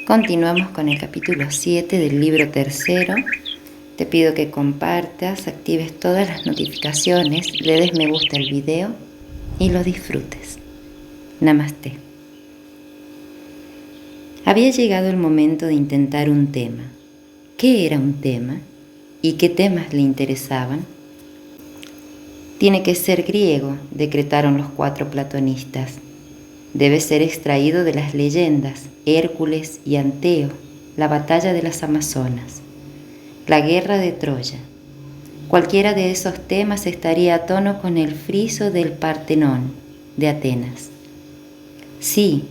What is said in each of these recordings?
Continuamos con el capítulo 7 del libro tercero. Te pido que compartas, actives todas las notificaciones, le des me gusta al video y lo disfrutes. Namaste. Había llegado el momento de intentar un tema. ¿Qué era un tema? ¿Y qué temas le interesaban? Tiene que ser griego, decretaron los 4 platonistas. Debe ser extraído de las leyendas, Hércules y Anteo, la batalla de las Amazonas, la guerra de Troya. Cualquiera de esos temas estaría a tono con el friso del Partenón de Atenas. Sí,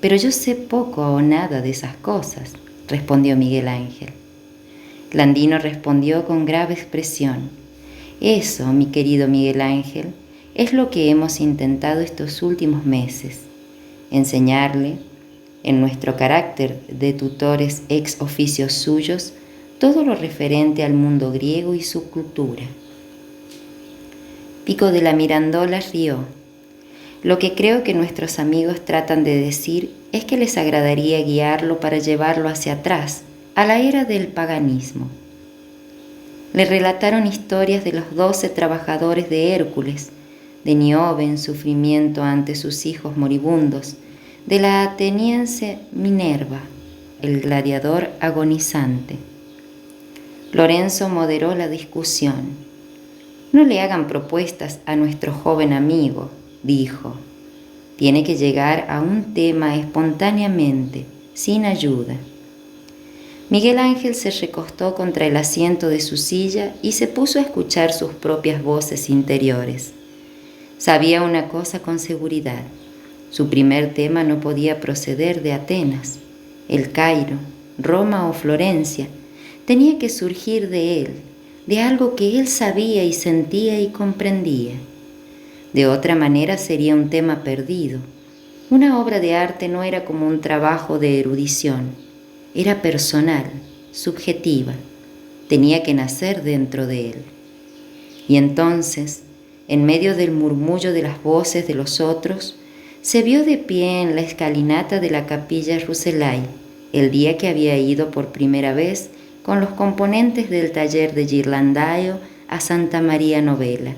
pero yo sé poco o nada de esas cosas, respondió Miguel Ángel. Landino respondió con grave expresión. Eso, mi querido Miguel Ángel, es lo que hemos intentado estos últimos meses. Enseñarle, en nuestro carácter de tutores ex oficio suyos, todo lo referente al mundo griego y su cultura. Pico de la Mirandola rió. Lo que creo que nuestros amigos tratan de decir es que les agradaría guiarlo para llevarlo hacia atrás, a la era del paganismo. Le relataron historias de los 12 trabajadores de Hércules, de Níobe en sufrimiento ante sus hijos moribundos, de la ateniense Minerva, el gladiador agonizante. Lorenzo moderó la discusión. No le hagan propuestas a nuestro joven amigo, dijo. Tiene que llegar a un tema espontáneamente, sin ayuda. Miguel Ángel se recostó contra el asiento de su silla y se puso a escuchar sus propias voces interiores. Sabía una cosa con seguridad. Su primer tema no podía proceder de Atenas, El Cairo, Roma o Florencia. Tenía que surgir de él, de algo que él sabía y sentía y comprendía. De otra manera sería un tema perdido. Una obra de arte no era como un trabajo de erudición. Era personal, subjetiva. Tenía que nacer dentro de él. Y entonces, en medio del murmullo de las voces de los otros, se vio de pie en la escalinata de la capilla Rucellai, el día que había ido por primera vez con los componentes del taller de Ghirlandaio a Santa María Novella.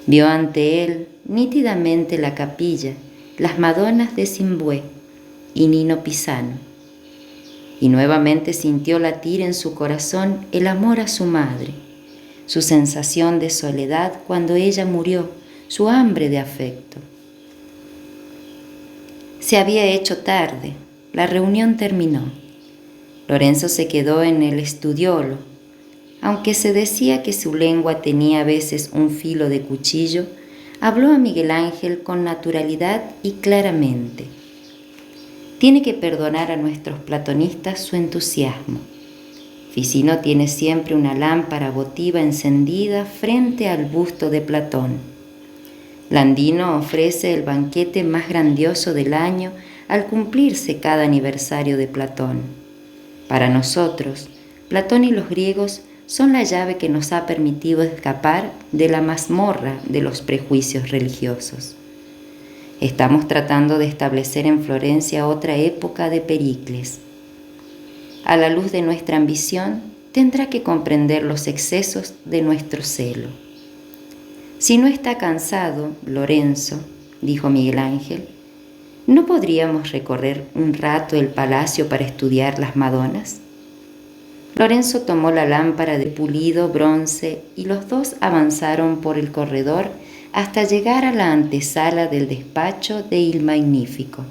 Vio ante él nítidamente la capilla, las Madonas de Cimbué y Nino Pisano, y nuevamente sintió latir en su corazón el amor a su madre, su sensación de soledad cuando ella murió, su hambre de afecto. Se había hecho tarde, la reunión terminó. Lorenzo se quedó en el estudiolo. Aunque se decía que su lengua tenía a veces un filo de cuchillo, habló a Miguel Ángel con naturalidad y claramente. Tiene que perdonar a nuestros platonistas su entusiasmo. Ficino tiene siempre una lámpara votiva encendida frente al busto de Platón. Landino ofrece el banquete más grandioso del año al cumplirse cada aniversario de Platón. Para nosotros, Platón y los griegos son la llave que nos ha permitido escapar de la mazmorra de los prejuicios religiosos. Estamos tratando de establecer en Florencia otra época de Pericles. A la luz de nuestra ambición, tendrá que comprender los excesos de nuestro celo. Si no está cansado, Lorenzo, dijo Miguel Ángel, ¿no podríamos recorrer un rato el palacio para estudiar las Madonas? Lorenzo tomó la lámpara de pulido bronce y los dos avanzaron por el corredor hasta llegar a la antesala del despacho de Il Magnifico,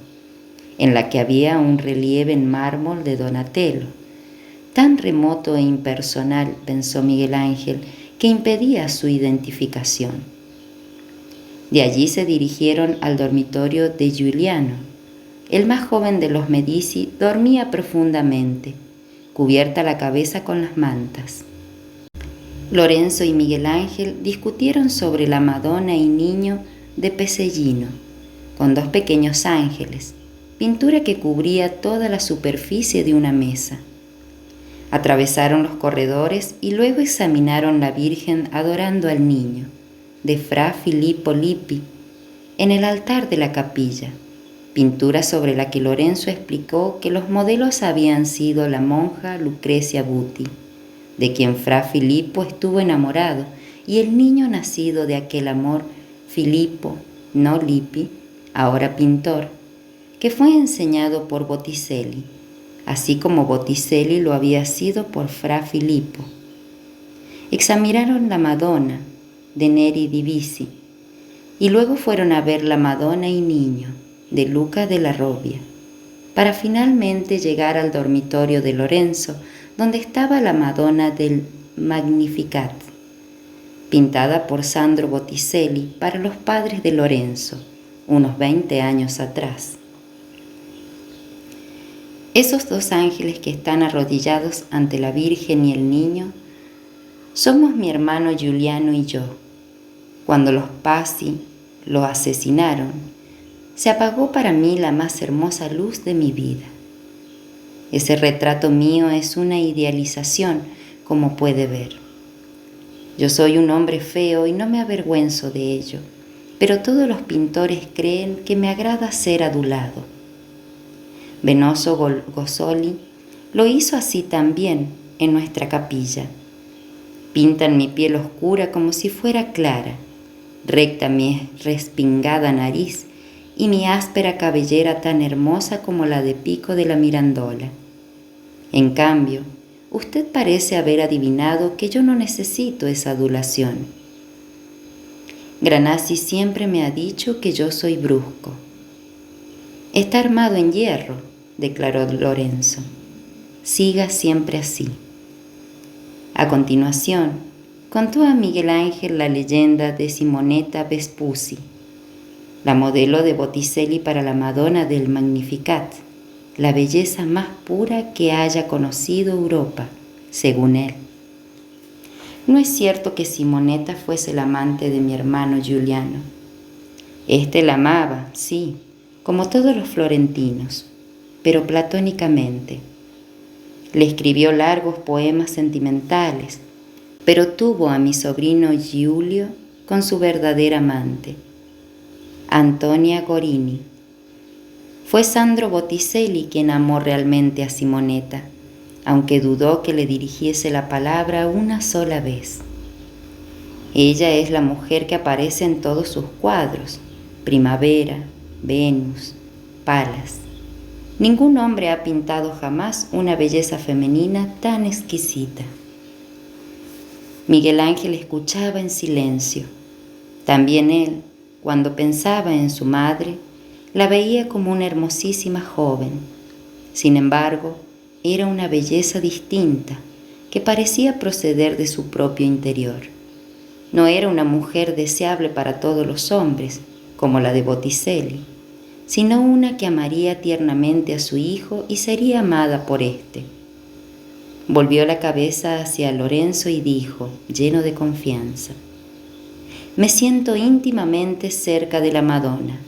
en la que había un relieve en mármol de Donatello, tan remoto e impersonal, pensó Miguel Ángel, que impedía su identificación. De allí se dirigieron al dormitorio de Giuliano. El más joven de los Medici dormía profundamente, cubierta la cabeza con las mantas. Lorenzo y Miguel Ángel discutieron sobre la Madonna y Niño de Pesellino, con 2 pequeños ángeles, pintura que cubría toda la superficie de una mesa. Atravesaron los corredores y luego examinaron la Virgen adorando al niño, de Fra Filippo Lippi, en el altar de la capilla, pintura sobre la que Lorenzo explicó que los modelos habían sido la monja Lucrecia Buti, de quien Fra Filippo estuvo enamorado, y el niño nacido de aquel amor, Filippo, no Lippi, ahora pintor, que fue enseñado por Botticelli, así como Botticelli lo había sido por Fra Filippo. Examinaron la Madonna de Neri Divisi y luego fueron a ver la Madonna y Niño de Luca della Robbia, para finalmente llegar al dormitorio de Lorenzo, donde estaba la Madonna del Magnificat, pintada por Sandro Botticelli para los padres de Lorenzo, unos 20 años atrás. Esos dos ángeles que están arrodillados ante la Virgen y el Niño somos mi hermano Giuliano y yo. Cuando los Pazzi lo asesinaron, se apagó para mí la más hermosa luz de mi vida. Ese retrato mío es una idealización, como puede ver. Yo soy un hombre feo y no me avergüenzo de ello, pero todos los pintores creen que me agrada ser adulado. Benozzo Gozzoli lo hizo así también en nuestra capilla. Pintan mi piel oscura como si fuera clara, recta mi respingada nariz y mi áspera cabellera tan hermosa como la de Pico de la Mirandola. En cambio, usted parece haber adivinado que yo no necesito esa adulación. Granassi siempre me ha dicho que yo soy brusco. Está armado en hierro, declaró Lorenzo. Siga siempre así. A continuación, contó a Miguel Ángel la leyenda de Simonetta Vespucci, la modelo de Botticelli para la Madonna del Magnificat, la belleza más pura que haya conocido Europa, según él. No es cierto que Simonetta fuese la amante de mi hermano Giuliano. Este la amaba, sí, como todos los florentinos, pero platónicamente. Le escribió largos poemas sentimentales, pero tuvo a mi sobrino Giulio con su verdadera amante, Antonia Gorini. Fue Sandro Botticelli quien amó realmente a Simonetta, aunque dudó que le dirigiese la palabra una sola vez. Ella es la mujer que aparece en todos sus cuadros: Primavera, Venus, Palas. Ningún hombre ha pintado jamás una belleza femenina tan exquisita. Miguel Ángel escuchaba en silencio. También él, cuando pensaba en su madre, la veía como una hermosísima joven. Sin embargo, era una belleza distinta, que parecía proceder de su propio interior. No era una mujer deseable para todos los hombres, como la de Botticelli, sino una que amaría tiernamente a su hijo y sería amada por éste. Volvió la cabeza hacia Lorenzo y dijo, lleno de confianza: me siento íntimamente cerca de la Madonna.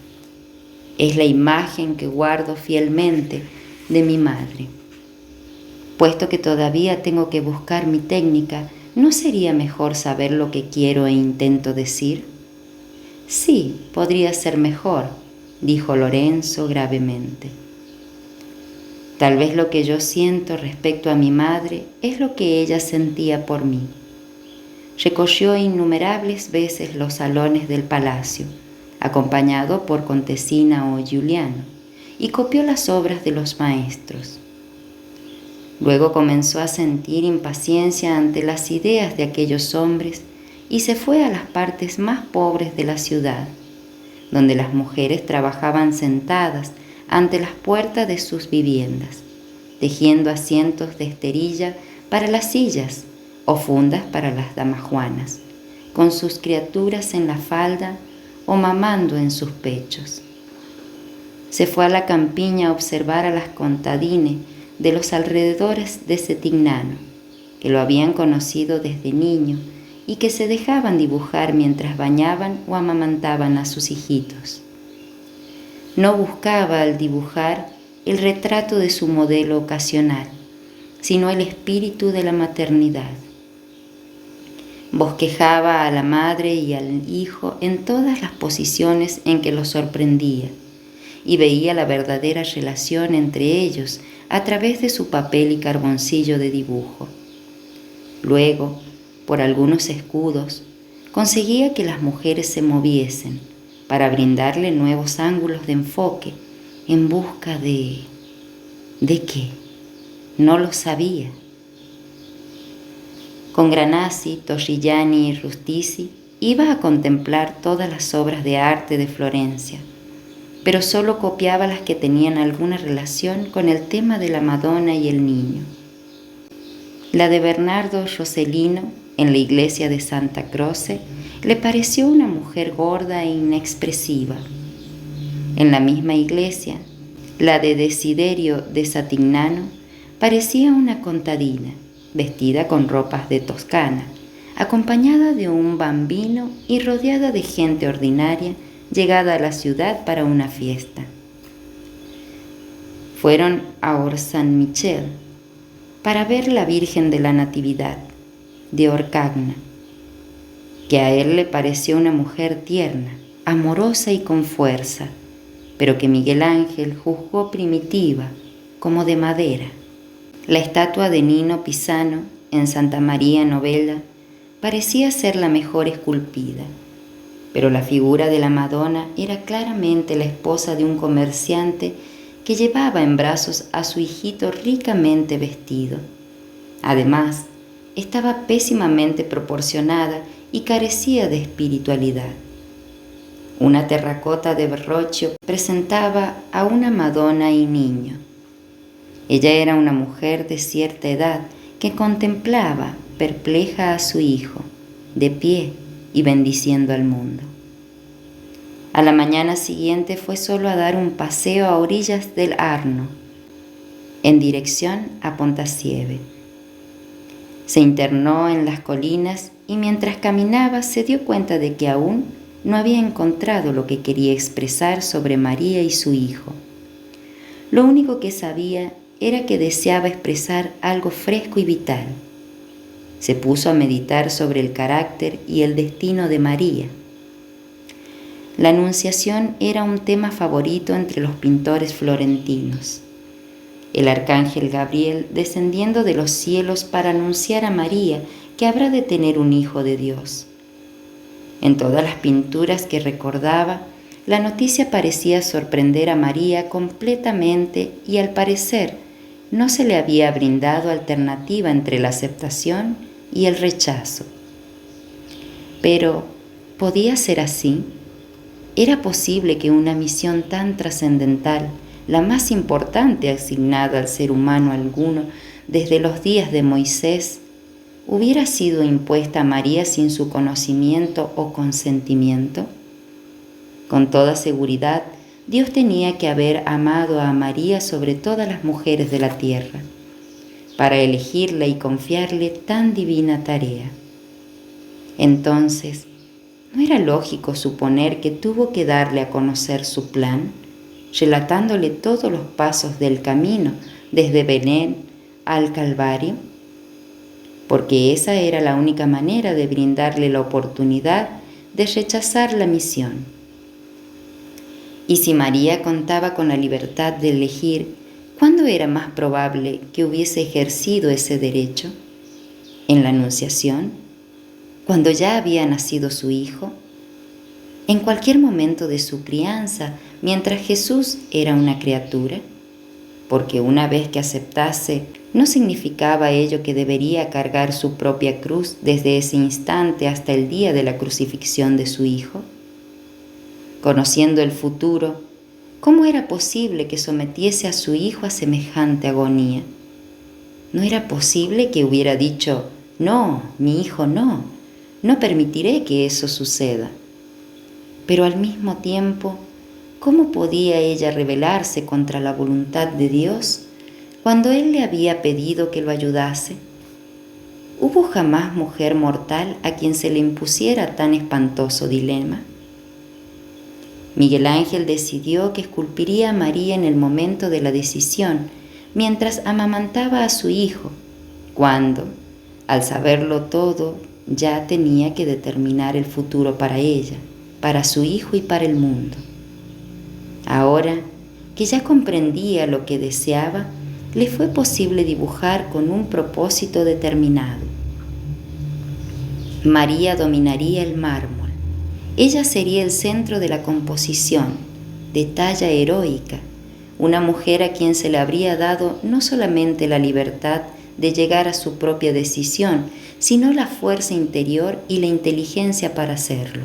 Es la imagen que guardo fielmente de mi madre. Puesto que todavía tengo que buscar mi técnica, ¿no sería mejor saber lo que quiero e intento decir? Sí, podría ser mejor, dijo Lorenzo gravemente. Tal vez lo que yo siento respecto a mi madre es lo que ella sentía por mí. Recorrió innumerables veces los salones del palacio, acompañado por Contessina o Giuliano, y copió las obras de los maestros. Luego comenzó a sentir impaciencia ante las ideas de aquellos hombres y se fue a las partes más pobres de la ciudad, donde las mujeres trabajaban sentadas ante las puertas de sus viviendas, tejiendo asientos de esterilla para las sillas o fundas para las damajuanas, con sus criaturas en la falda o mamando en sus pechos. Se fue a la campiña a observar a las contadines de los alrededores de Settignano, que lo habían conocido desde niño y que se dejaban dibujar mientras bañaban o amamantaban a sus hijitos. No buscaba al dibujar el retrato de su modelo ocasional, sino el espíritu de la maternidad. Bosquejaba a la madre y al hijo en todas las posiciones en que los sorprendía, y veía la verdadera relación entre ellos a través de su papel y carboncillo de dibujo. Luego, por algunos escudos, conseguía que las mujeres se moviesen para brindarle nuevos ángulos de enfoque en busca de... ¿De qué? No lo sabía. Con Granassi, Torrigiani y Rustici iba a contemplar todas las obras de arte de Florencia, pero solo copiaba las que tenían alguna relación con el tema de la Madonna y el niño. La de Bernardo Rossellino en la iglesia de Santa Croce le pareció una mujer gorda e inexpresiva. En la misma iglesia, la de Desiderio de Satignano parecía una contadina, vestida con ropas de Toscana, acompañada de un bambino y rodeada de gente ordinaria llegada a la ciudad para una fiesta. Fueron a Or-Saint-Michel para ver la Virgen de la Natividad, de Orcagna, que a él le pareció una mujer tierna, amorosa y con fuerza, pero que Miguel Ángel juzgó primitiva, como de madera. La estatua de Nino Pisano en Santa María Novella parecía ser la mejor esculpida, pero la figura de la Madonna era claramente la esposa de un comerciante que llevaba en brazos a su hijito ricamente vestido. Además, estaba pésimamente proporcionada y carecía de espiritualidad. Una terracota de Verrocchio presentaba a una Madonna y niño. Ella era una mujer de cierta edad que contemplaba, perpleja, a su hijo, de pie y bendiciendo al mundo. A la mañana siguiente fue solo a dar un paseo a orillas del Arno, en dirección a Pontassieve. Se internó en las colinas y mientras caminaba se dio cuenta de que aún no había encontrado lo que quería expresar sobre María y su hijo. Lo único que sabía era que deseaba expresar algo fresco y vital. Se puso a meditar sobre el carácter y el destino de María. La Anunciación era un tema favorito entre los pintores florentinos. El arcángel Gabriel descendiendo de los cielos para anunciar a María que habrá de tener un hijo de Dios. En todas las pinturas que recordaba, la noticia parecía sorprender a María completamente y al parecer no se le había brindado alternativa entre la aceptación y el rechazo. Pero, ¿podía ser así? ¿Era posible que una misión tan trascendental, la más importante asignada al ser humano alguno desde los días de Moisés, hubiera sido impuesta a María sin su conocimiento o consentimiento? Con toda seguridad, Dios tenía que haber amado a María sobre todas las mujeres de la tierra, para elegirla y confiarle tan divina tarea. Entonces, ¿no era lógico suponer que tuvo que darle a conocer su plan, relatándole todos los pasos del camino desde Belén al Calvario? Porque esa era la única manera de brindarle la oportunidad de rechazar la misión. Y si María contaba con la libertad de elegir, ¿cuándo era más probable que hubiese ejercido ese derecho? ¿En la Anunciación? ¿Cuando ya había nacido su hijo? ¿En cualquier momento de su crianza, mientras Jesús era una criatura? Porque una vez que aceptase, ¿no significaba ello que debería cargar su propia cruz desde ese instante hasta el día de la crucifixión de su hijo? Conociendo el futuro, ¿cómo era posible que sometiese a su hijo a semejante agonía? ¿No era posible que hubiera dicho, no, mi hijo no, no permitiré que eso suceda? Pero al mismo tiempo, ¿cómo podía ella rebelarse contra la voluntad de Dios cuando Él le había pedido que lo ayudase? ¿Hubo jamás mujer mortal a quien se le impusiera tan espantoso dilema? Miguel Ángel decidió que esculpiría a María en el momento de la decisión, mientras amamantaba a su hijo, cuando, al saberlo todo, ya tenía que determinar el futuro para ella, para su hijo y para el mundo. Ahora que ya comprendía lo que deseaba, le fue posible dibujar con un propósito determinado. María dominaría el mármol. Ella sería el centro de la composición, de talla heroica, una mujer a quien se le habría dado no solamente la libertad de llegar a su propia decisión, sino la fuerza interior y la inteligencia para hacerlo.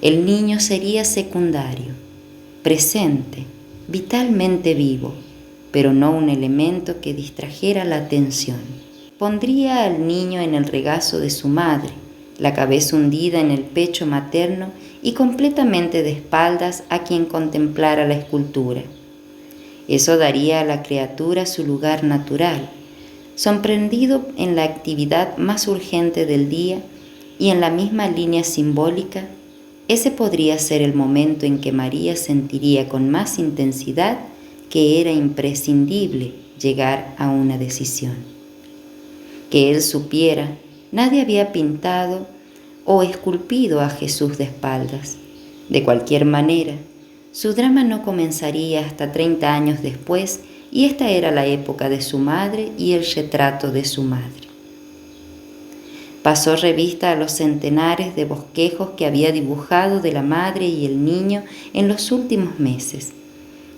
El niño sería secundario, presente, vitalmente vivo, pero no un elemento que distrajera la atención. Pondría al niño en el regazo de su madre, la cabeza hundida en el pecho materno y completamente de espaldas a quien contemplara la escultura. Eso daría a la criatura su lugar natural, sorprendido en la actividad más urgente del día y en la misma línea simbólica. Ese podría ser el momento en que María sentiría con más intensidad que era imprescindible llegar a una decisión. Que él supiera, nadie había pintado o esculpido a Jesús de espaldas. De cualquier manera, su drama no comenzaría hasta 30 años después, y esta era la época de su madre y el retrato de su madre. Pasó revista a los centenares de bosquejos que había dibujado de la madre y el niño en los últimos meses,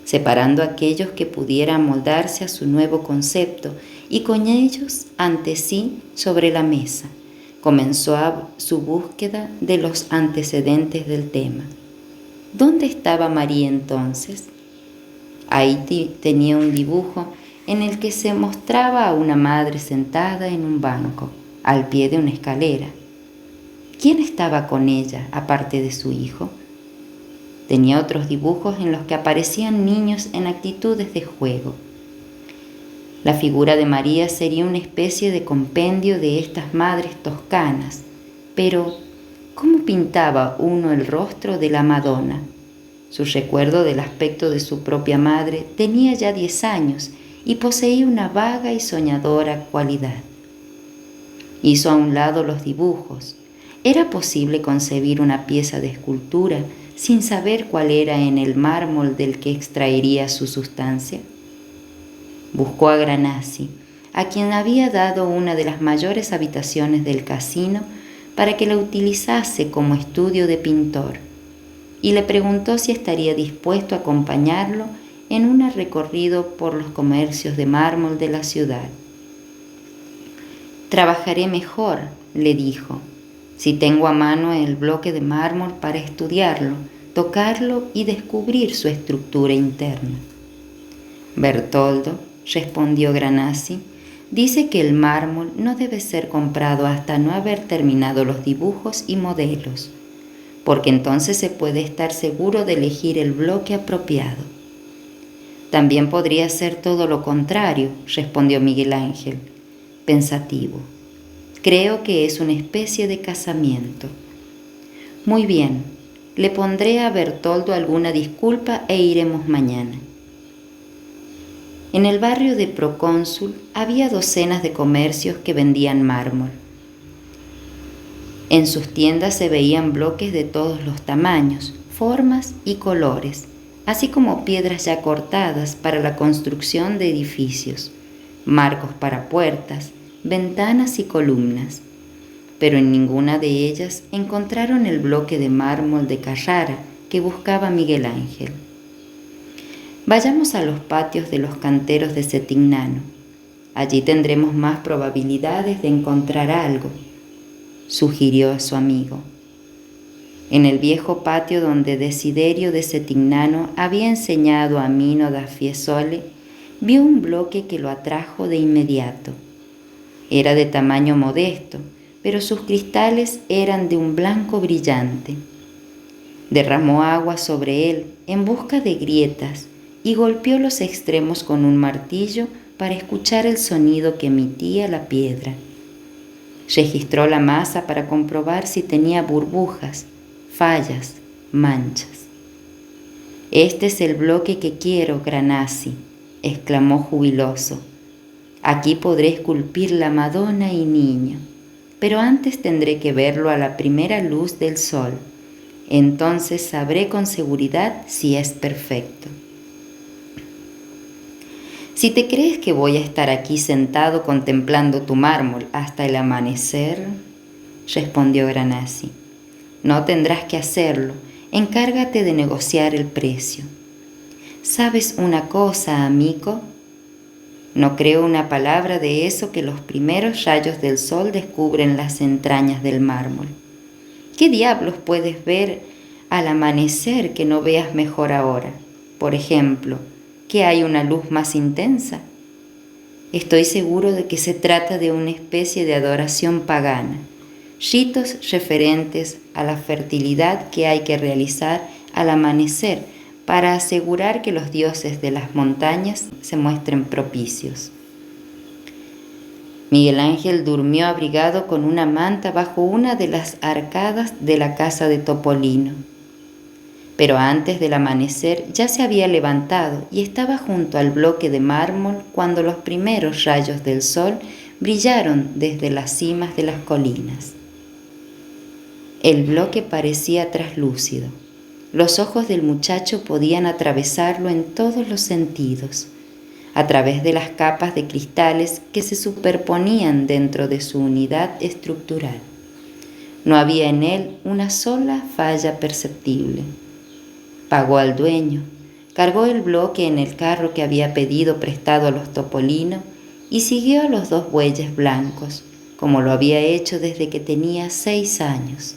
separando aquellos que pudieran moldarse a su nuevo concepto y con ellos ante sí sobre la mesa. Comenzó su búsqueda de los antecedentes del tema. ¿Dónde estaba María entonces? Ahí tenía un dibujo en el que se mostraba a una madre sentada en un banco, al pie de una escalera. ¿Quién estaba con ella, aparte de su hijo? Tenía otros dibujos en los que aparecían niños en actitudes de juego. La figura de María sería una especie de compendio de estas madres toscanas, pero ¿cómo pintaba uno el rostro de la Madonna? Su recuerdo del aspecto de su propia madre tenía ya 10 años y poseía una vaga y soñadora cualidad. Hizo a un lado los dibujos. ¿Era posible concebir una pieza de escultura sin saber cuál era en el mármol del que extraería su sustancia? Buscó a Granassi, a quien había dado una de las mayores habitaciones del casino para que la utilizase como estudio de pintor, y le preguntó si estaría dispuesto a acompañarlo en un recorrido por los comercios de mármol de la ciudad. Trabajaré mejor, le dijo, si tengo a mano el bloque de mármol para estudiarlo, tocarlo y descubrir su estructura interna. Bertoldo, respondió Granassi, dice que el mármol no debe ser comprado hasta no haber terminado los dibujos y modelos, porque entonces se puede estar seguro de elegir el bloque apropiado. También podría ser todo lo contrario, respondió Miguel Ángel, pensativo. Creo que es una especie de casamiento. Muy bien, le pondré a Bertoldo alguna disculpa e iremos mañana. En el barrio de Procónsul había docenas de comercios que vendían mármol. En sus tiendas se veían bloques de todos los tamaños, formas y colores, así como piedras ya cortadas para la construcción de edificios, marcos para puertas, ventanas y columnas. Pero en ninguna de ellas encontraron el bloque de mármol de Carrara que buscaba Miguel Ángel. Vayamos a los patios de los canteros de Setignano. Allí tendremos más probabilidades de encontrar algo, sugirió a su amigo. En el viejo patio donde Desiderio de Setignano había enseñado a Mino da Fiesole, vio un bloque que lo atrajo de inmediato. Era de tamaño modesto, pero sus cristales eran de un blanco brillante. Derramó agua sobre él en busca de grietas y golpeó los extremos con un martillo para escuchar el sonido que emitía la piedra. Registró la masa para comprobar si tenía burbujas, fallas, manchas. «Este es el bloque que quiero, Granassi», exclamó jubiloso. «Aquí podré esculpir la Madonna y niño, pero antes tendré que verlo a la primera luz del sol. Entonces sabré con seguridad si es perfecto». Si te crees que voy a estar aquí sentado contemplando tu mármol hasta el amanecer, respondió Granacci, no tendrás que hacerlo, encárgate de negociar el precio. ¿Sabes una cosa, amigo? No creo una palabra de eso que los primeros rayos del sol descubren las entrañas del mármol. ¿Qué diablos puedes ver al amanecer que no veas mejor ahora? Por ejemplo, que hay una luz más intensa. Estoy seguro de que se trata de una especie de adoración pagana, ritos referentes a la fertilidad que hay que realizar al amanecer para asegurar que los dioses de las montañas se muestren propicios. Miguel Ángel durmió abrigado con una manta bajo una de las arcadas de la casa de Topolino. Pero antes del amanecer ya se había levantado y estaba junto al bloque de mármol cuando los primeros rayos del sol brillaron desde las cimas de las colinas. El bloque parecía traslúcido. Los ojos del muchacho podían atravesarlo en todos los sentidos, a través de las capas de cristales que se superponían dentro de su unidad estructural. No había en él una sola falla perceptible. Pagó al dueño, cargó el bloque en el carro que había pedido prestado a los Topolino y siguió a los dos bueyes blancos, como lo había hecho desde que tenía 6 años.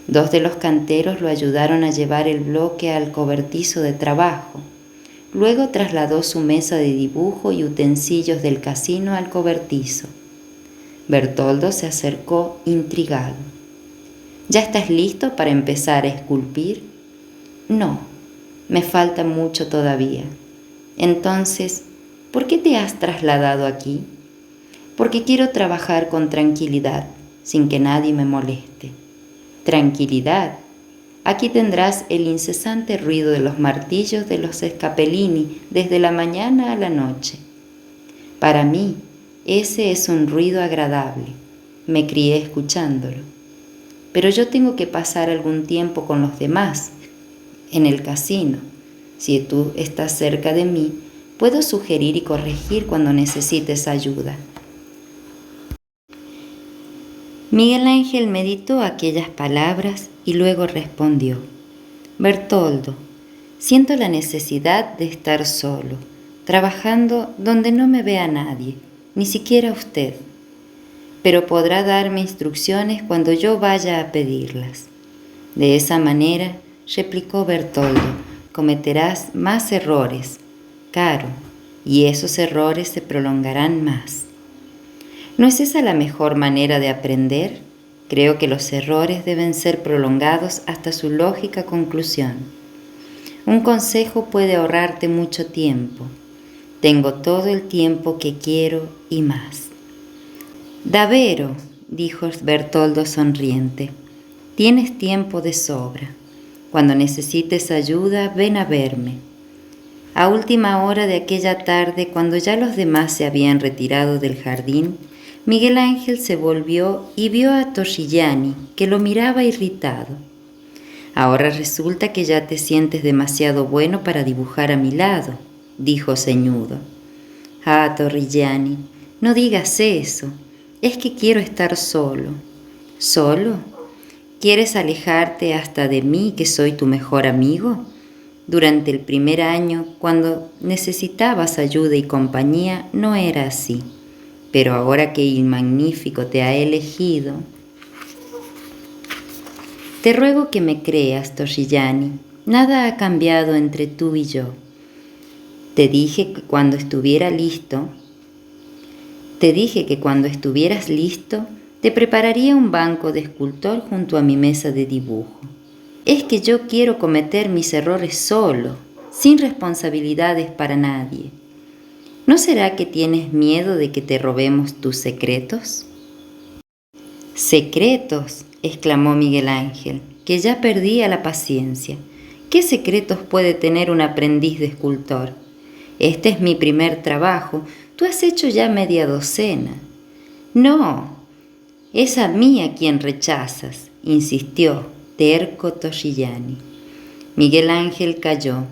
2 de los canteros lo ayudaron a llevar el bloque al cobertizo de trabajo. Luego trasladó su mesa de dibujo y utensilios del casino al cobertizo. Bertoldo se acercó intrigado. ¿Ya estás listo para empezar a esculpir? No, me falta mucho todavía. Entonces, ¿por qué te has trasladado aquí? Porque quiero trabajar con tranquilidad, sin que nadie me moleste. Tranquilidad. Aquí tendrás el incesante ruido de los martillos de los Scapellini desde la mañana a la noche. Para mí, ese es un ruido agradable. Me crié escuchándolo. Pero yo tengo que pasar algún tiempo con los demás, en el casino. Si tú estás cerca de mí, puedo sugerir y corregir cuando necesites ayuda. Miguel Ángel meditó aquellas palabras y luego respondió: Bertoldo, siento la necesidad de estar solo, trabajando donde no me vea nadie, ni siquiera usted, pero podrá darme instrucciones cuando yo vaya a pedirlas. De esa manera, replicó Bertoldo, cometerás más errores, Caro, y esos errores se prolongarán más. ¿No es esa la mejor manera de aprender? Creo que los errores deben ser prolongados hasta su lógica conclusión. Un consejo puede ahorrarte mucho tiempo. Tengo todo el tiempo que quiero y más. Davvero, dijo Bertoldo sonriente, tienes tiempo de sobra. Cuando necesites ayuda, ven a verme. A última hora de aquella tarde, cuando ya los demás se habían retirado del jardín, Miguel Ángel se volvió y vio a Torrigiani, que lo miraba irritado. Ahora resulta que ya te sientes demasiado bueno para dibujar a mi lado, dijo ceñudo. Ah, Torrigiani, no digas eso, es que quiero estar solo. ¿Solo? ¿Quieres alejarte hasta de mí, que soy tu mejor amigo? Durante el primer año, cuando necesitabas ayuda y compañía, no era así. Pero ahora que el Magnífico te ha elegido, te ruego que me creas, Torrigiani, nada ha cambiado entre tú y yo. Te dije que cuando estuvieras listo, te prepararía un banco de escultor junto a mi mesa de dibujo. Es que yo quiero cometer mis errores solo, sin responsabilidades para nadie. ¿No será que tienes miedo de que te robemos tus secretos? ¿Secretos?, exclamó Miguel Ángel, que ya perdía la paciencia. ¿Qué secretos puede tener un aprendiz de escultor? Este es mi primer trabajo, tú has hecho ya media docena. No, es a mí a quien rechazas, insistió, terco Torrigiani. Miguel Ángel calló.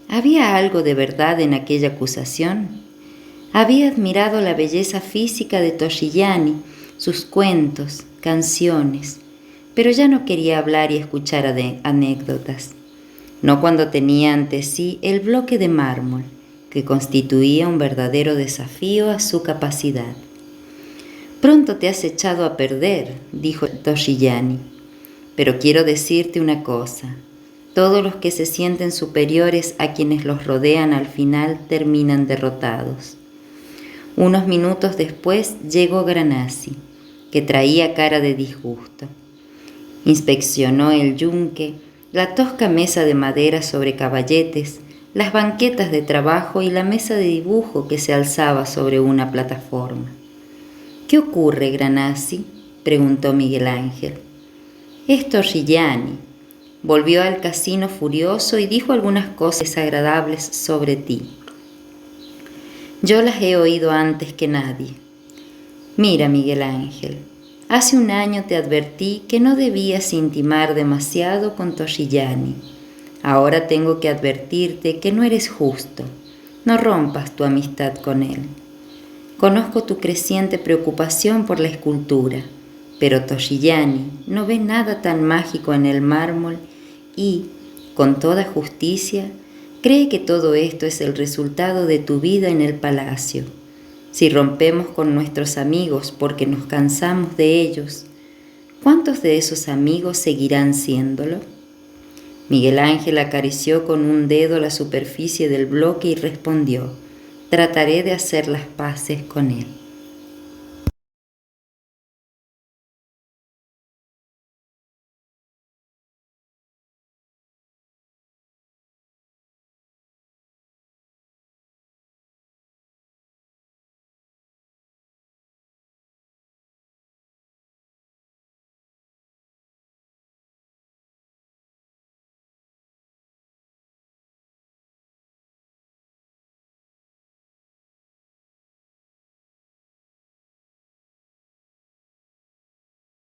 ¿Había algo de verdad en aquella acusación? Había admirado la belleza física de Torrigiani, sus cuentos, canciones, pero ya no quería hablar y escuchar anécdotas, no cuando tenía ante sí el bloque de mármol, que constituía un verdadero desafío a su capacidad. «Pronto te has echado a perder», dijo Torrigiani, «pero quiero decirte una cosa. Todos los que se sienten superiores a quienes los rodean al final terminan derrotados». Unos minutos después llegó Granacci, que traía cara de disgusto. Inspeccionó el yunque, la tosca mesa de madera sobre caballetes, las banquetas de trabajo y la mesa de dibujo que se alzaba sobre una plataforma. «¿Qué ocurre, Granacci?», preguntó Miguel Ángel. «Es Torrigiani. Volvió al casino furioso y dijo algunas cosas desagradables sobre ti. Yo las he oído antes que nadie. Mira, Miguel Ángel, hace un año te advertí que no debías intimar demasiado con Torrigiani. Ahora tengo que advertirte que no eres justo. No rompas tu amistad con él. Conozco tu creciente preocupación por la escultura, pero Torrigiani no ve nada tan mágico en el mármol y, con toda justicia, cree que todo esto es el resultado de tu vida en el palacio. Si rompemos con nuestros amigos porque nos cansamos de ellos, ¿cuántos de esos amigos seguirán siéndolo?». Miguel Ángel acarició con un dedo la superficie del bloque y respondió: «Trataré de hacer las paces con él».